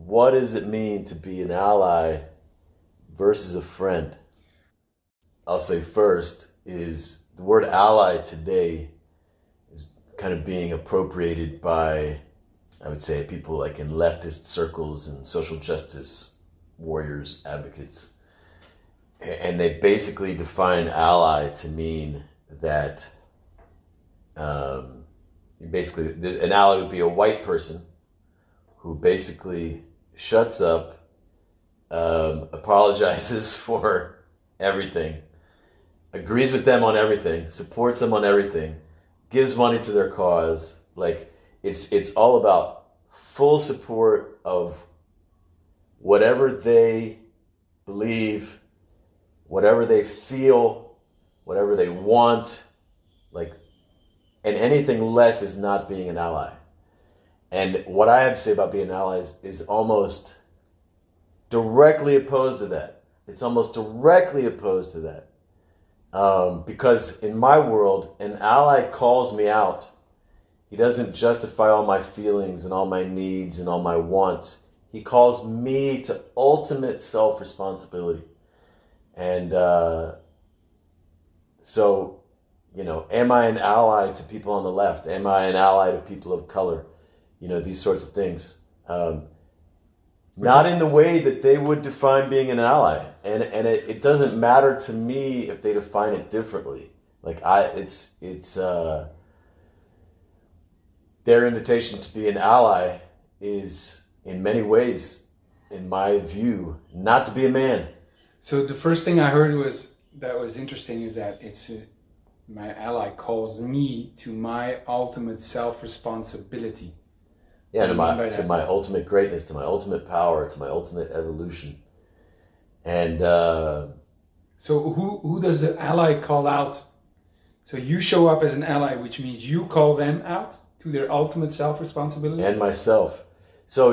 what does it mean to be an ally versus a friend? I'll say first is the word ally today is kind of being appropriated by, I would say, people like in leftist circles and social justice warriors, advocates. And they basically define ally to mean that basically an ally would be a white person who basically shuts up, apologizes for everything, agrees with them on everything, supports them on everything, gives money to their cause. Like it's all about full support of whatever they believe, whatever they feel, whatever they want, like, and anything less is not being an ally. And what I have to say about being allies is almost directly opposed to that. It's almost directly opposed to that. Because in my world, an ally calls me out. He doesn't justify all my feelings and all my needs and all my wants. He calls me to ultimate self-responsibility. And so, am I an ally to people on the left? Am I an ally to people of color? These sorts of things. Not in the way that they would define being an ally. And it doesn't matter to me if they define it differently. Like it's their invitation to be an ally is in many ways, in my view, not to be a man. So the first thing I heard was interesting is that it's my ally calls me to my ultimate self-responsibility. Yeah, to my ultimate greatness, to my ultimate power, to my ultimate evolution. And so who does the ally call out? So you show up as an ally, which means you call them out to their ultimate self-responsibility? And myself. So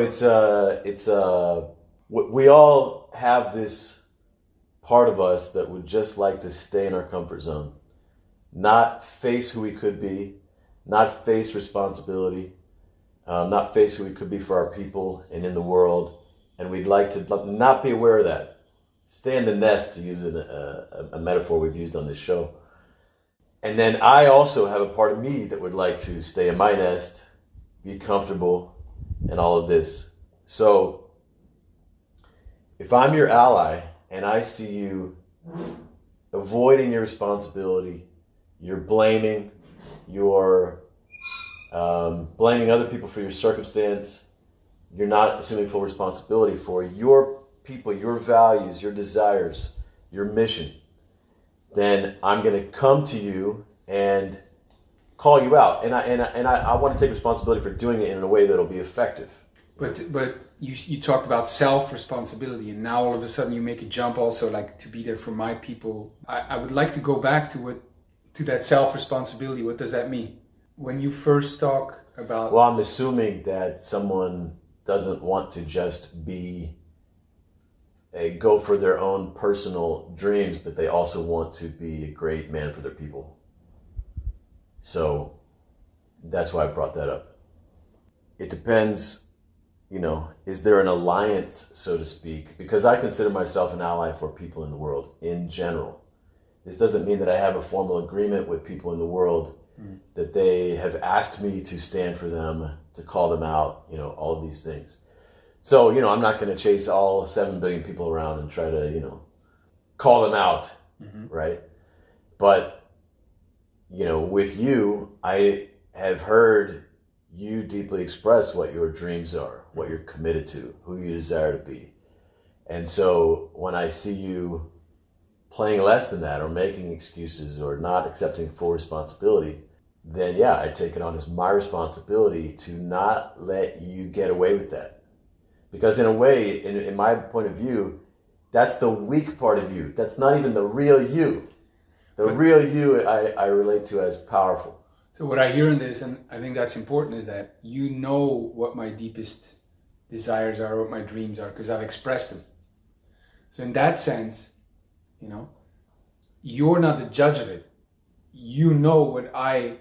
we all have this part of us that would just like to stay in our comfort zone, not face who we could be, not face responsibility, not face who we could be for our people and in the world. And we'd like to not be aware of that. Stay in the nest, to use a metaphor we've used on this show. And then I also have a part of me that would like to stay in my nest, be comfortable, and all of this. So if I'm your ally and I see you avoiding your responsibility, you're blaming, you're blaming other people for your circumstance, you're not assuming full responsibility for your people, your values, your desires, your mission, then I'm going to come to you and call you out. And I want to take responsibility for doing it in a way that'll be effective. But you talked about self-responsibility, and now all of a sudden you make a jump also, like, to be there for my people. I would like to go back to that self-responsibility. What does that mean? When you first talk about... Well, I'm assuming that someone doesn't want to just go for their own personal dreams, but they also want to be a great man for their people. So that's why I brought that up. It depends, is there an alliance, so to speak? Because I consider myself an ally for people in the world in general. This doesn't mean that I have a formal agreement with people in the world that they have asked me to stand for them, to call them out, all of these things. So, I'm not going to chase all 7 billion people around and try to, call them out, right? But, with you, I have heard you deeply express what your dreams are, what you're committed to, who you desire to be. And so when I see you playing less than that or making excuses or not accepting full responsibility, then yeah, I take it on as my responsibility to not let you get away with that. Because in a way, in my point of view, that's the weak part of you. That's not even the real you. The real you I relate to as powerful. So what I hear in this, and I think that's important, is that you know what my deepest desires are, what my dreams are, because I've expressed them. So in that sense, you're not the judge of it. You know what I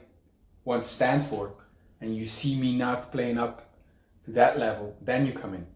want to stand for, and you see me not playing up to that level, then you come in.